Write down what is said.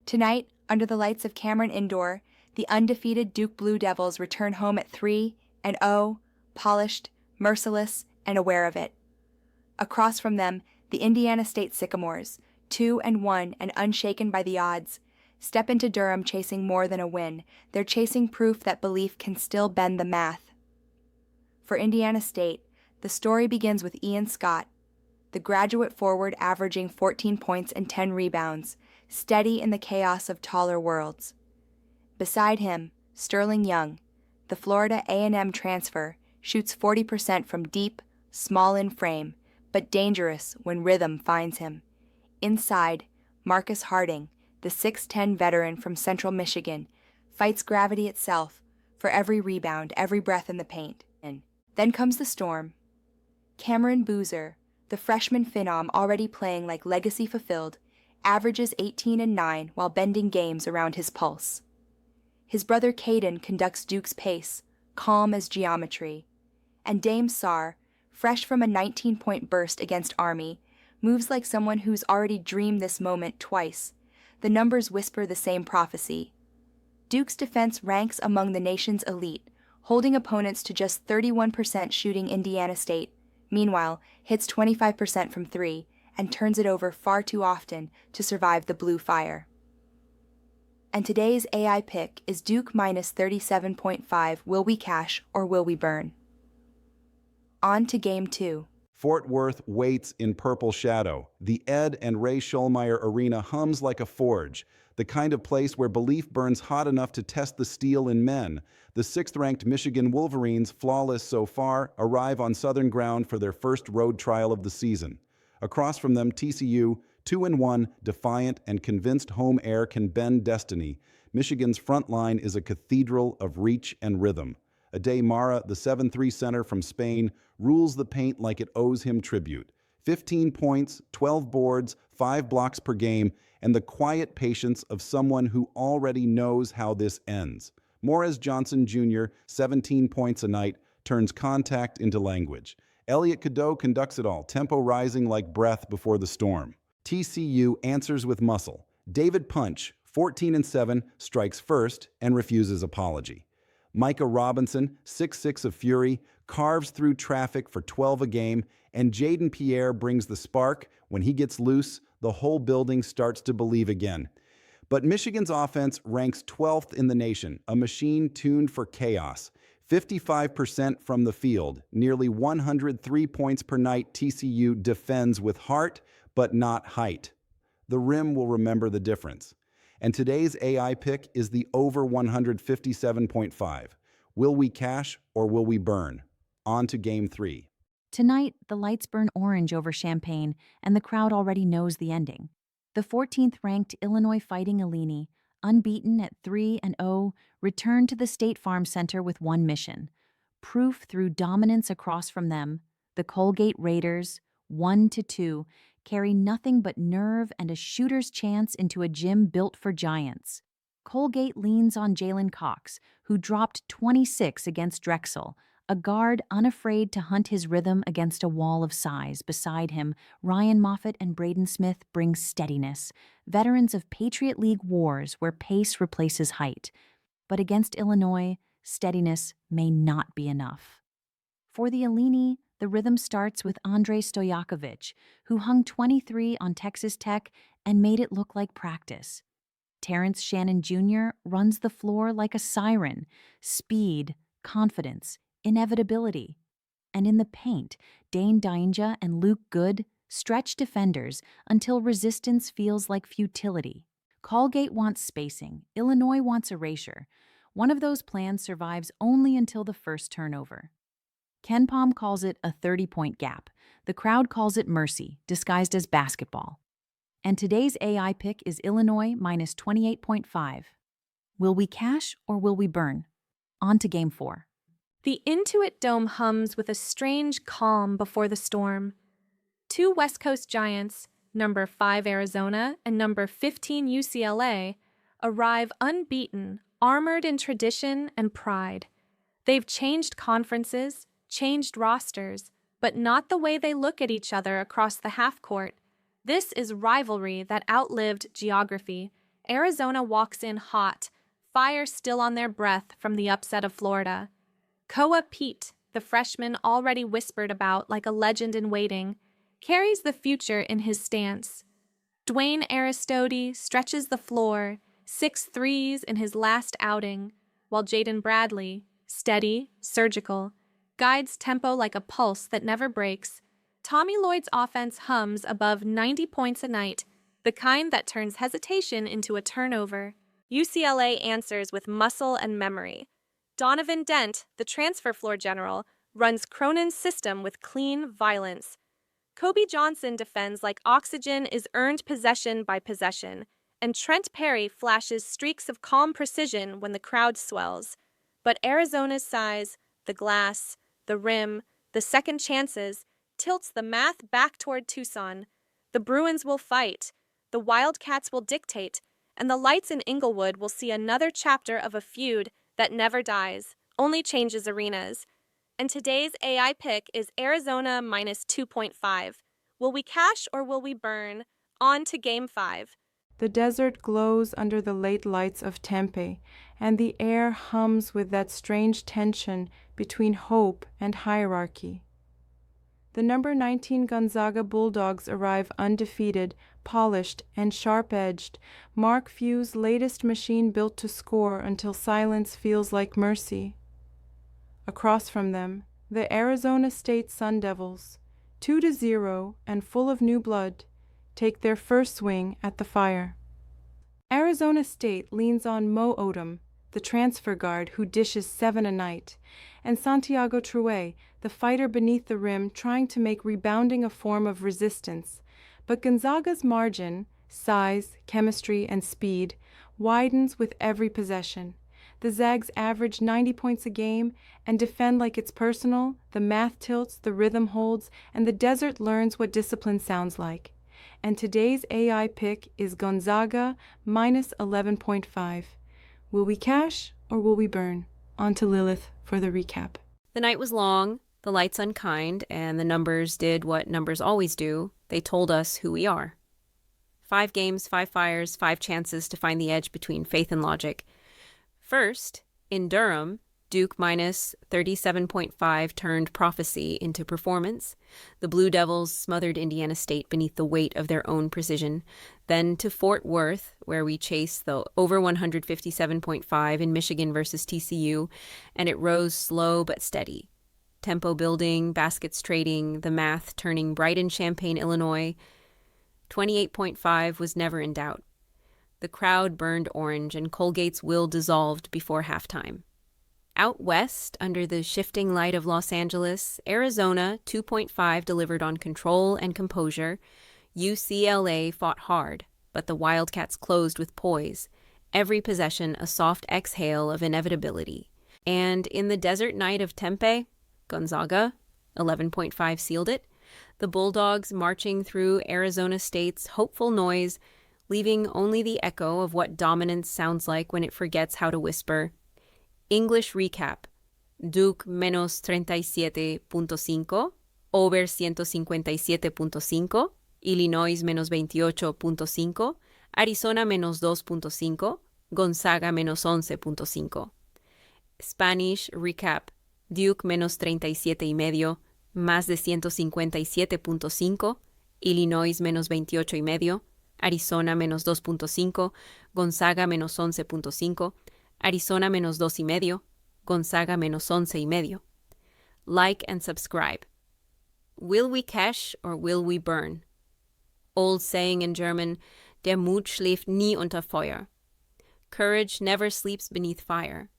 Tonight, under the lights of Cameron Indoor, the undefeated Duke Blue Devils return home at 3-0, polished, merciless, and aware of it. Across from them, the Indiana State Sycamores, 2-1 and unshaken by the odds, step into Durham chasing more than a win. They're chasing proof that belief can still bend the math. For Indiana State, the story begins with Ian Scott, the graduate forward averaging 14 points and 10 rebounds, steady in the chaos of taller worlds. Beside him, Sterling Young, the Florida A&M transfer, shoots 40% from deep, small in frame, but dangerous when rhythm finds him. Inside, Marcus Harding, the 6'10 veteran from Central Michigan, fights gravity itself for every rebound, every breath in the paint. And then comes the storm. Cameron Boozer, the freshman phenom already playing like legacy fulfilled, averages 18 and 9 while bending games around his pulse. His brother Caden conducts Duke's pace, calm as geometry. And Dame Sarr, fresh from a 19-point burst against Army, moves like someone who's already dreamed this moment twice. The numbers whisper the same prophecy. Duke's defense ranks among the nation's elite, holding opponents to just 31% shooting Indiana State. Meanwhile, hits 25% from three and turns it over far too often to survive the blue fire. And today's AI pick is Duke minus 37.5. Will we cash or will we burn? On to Game 2. Fort Worth waits in purple shadow. The Ed and Ray Schulmeyer Arena hums like a forge, the kind of place where belief burns hot enough to test the steel in men. The sixth-ranked Michigan Wolverines, flawless so far, arrive on Southern ground for their first road trial of the season. Across from them, TCU, 2-1, defiant and convinced home air can bend destiny. Michigan's front line is a cathedral of reach and rhythm. Ade Mara, the 7'3 center from Spain, rules the paint like it owes him tribute. 15 points, 12 boards, 5 blocks per game, and the quiet patience of someone who already knows how this ends. Morez Johnson Jr., 17 points a night, turns contact into language. Elliot Cadeau conducts it all, tempo rising like breath before the storm. TCU answers with muscle. David Punch, 14-7, strikes first and refuses apology. Micah Robinson, 6'6 of fury, carves through traffic for 12 a game, and Jaden Pierre brings the spark. When he gets loose, the whole building starts to believe again. But Michigan's offense ranks 12th in the nation, a machine tuned for chaos. 55% from the field, nearly 103 points per night. TCU defends with heart, but not height. The rim will remember the difference. And today's AI pick is the over 157.5. Will we cash or will we burn? On to Game 3. Tonight, the lights burn orange over Champaign, and the crowd already knows the ending. The 14th-ranked Illinois Fighting Illini, unbeaten at 3-0, return to the State Farm Center with one mission. Proof through dominance across from them, the Colgate Raiders, 1-2, carry nothing but nerve and a shooter's chance into a gym built for giants. Colgate leans on Jalen Cox, who dropped 26 against Drexel, a guard unafraid to hunt his rhythm against a wall of size. Beside him, Ryan Moffitt and Braden Smith bring steadiness, veterans of Patriot League wars where pace replaces height. But against Illinois, steadiness may not be enough. For the Illini, the rhythm starts with Andrei Stojakovic, who hung 23 on Texas Tech and made it look like practice. Terrence Shannon Jr. runs the floor like a siren, speed, confidence, inevitability. And in the paint, Dane Dainja and Luke Good stretch defenders until resistance feels like futility. Colgate wants spacing, Illinois wants erasure. One of those plans survives only until the first turnover. KenPom calls it a 30-point gap. The crowd calls it mercy, disguised as basketball. And today's AI pick is Illinois minus 28.5. Will we cash or will we burn? On to Game 4. The Intuit Dome hums with a strange calm before the storm. Two West Coast giants, number 5 Arizona and number 15 UCLA, arrive unbeaten, armored in tradition and pride. They've changed conferences, changed rosters, but not the way they look at each other across the half-court. This is rivalry that outlived geography, Arizona walks in hot, fire still on their breath from the upset of Florida. Koa Pete, the freshman already whispered about like a legend in waiting, carries the future in his stance. Dwayne Aristode stretches the floor, 6 threes in his last outing, while Jaden Bradley, steady, surgical, guides tempo like a pulse that never breaks. Tommy Lloyd's offense hums above 90 points a night, the kind that turns hesitation into a turnover. UCLA answers with muscle and memory. Donovan Dent, the transfer floor general, runs Cronin's system with clean violence. Kobe Johnson defends like oxygen is earned possession by possession, and Trent Perry flashes streaks of calm precision when the crowd swells. But Arizona's size, the glass, the rim, the second chances, tilts the math back toward Tucson. The Bruins will fight, the Wildcats will dictate, and the lights in Inglewood will see another chapter of a feud that never dies, only changes arenas. And today's AI pick is Arizona minus 2.5. Will we cash or will we burn? On to Game 5. The desert glows under the late lights of Tempe, and the air hums with that strange tension between hope and hierarchy. The number 19 Gonzaga Bulldogs arrive undefeated, polished, and sharp-edged, Mark Few's latest machine built to score until silence feels like mercy. Across from them, the Arizona State Sun Devils, 2-0 and full of new blood, take their first swing at the fire. Arizona State leans on Mo Odom, the transfer guard who dishes 7 a night, and Santiago Trué, the fighter beneath the rim trying to make rebounding a form of resistance. But Gonzaga's margin, size, chemistry, and speed widens with every possession. The Zags average 90 points a game and defend like it's personal, the math tilts, the rhythm holds, and the desert learns what discipline sounds like. And today's AI pick is Gonzaga minus 11.5. Will we cash or will we burn? On to Lilith for the recap. The night was long, the lights unkind, and the numbers did what numbers always do. They told us who we are. 5 games, 5 fires, 5 chances to find the edge between faith and logic. First, in Durham, Duke minus 37.5 turned prophecy into performance. The Blue Devils smothered Indiana State beneath the weight of their own precision. Then to Fort Worth, where we chased the over 157.5 in Michigan versus TCU, and it rose slow but steady. Tempo building, baskets trading, the math turning bright in Champaign, Illinois. 28.5 was never in doubt. The crowd burned orange and Colgate's will dissolved before halftime. Out west, under the shifting light of Los Angeles, Arizona 2.5 delivered on control and composure. UCLA fought hard, but the Wildcats closed with poise, every possession a soft exhale of inevitability. And in the desert night of Tempe, Gonzaga 11.5 sealed it. The Bulldogs marching through Arizona State's hopeful noise, leaving only the echo of what dominance sounds like when it forgets how to whisper. English recap. Duke menos 37.5, over 157.5, Illinois menos 28.5, Arizona menos 2.5, Gonzaga menos 11.5. Spanish recap. Duke menos 37.5, más de 157.5, Illinois menos 28.5, Arizona menos 2.5, Gonzaga menos 11.5, Arizona menos 2.5, Gonzaga menos 11.5. Like and subscribe. Will we cash or will we burn? Old saying in German, der Mut schläft nie unter Feuer. Courage never sleeps beneath fire.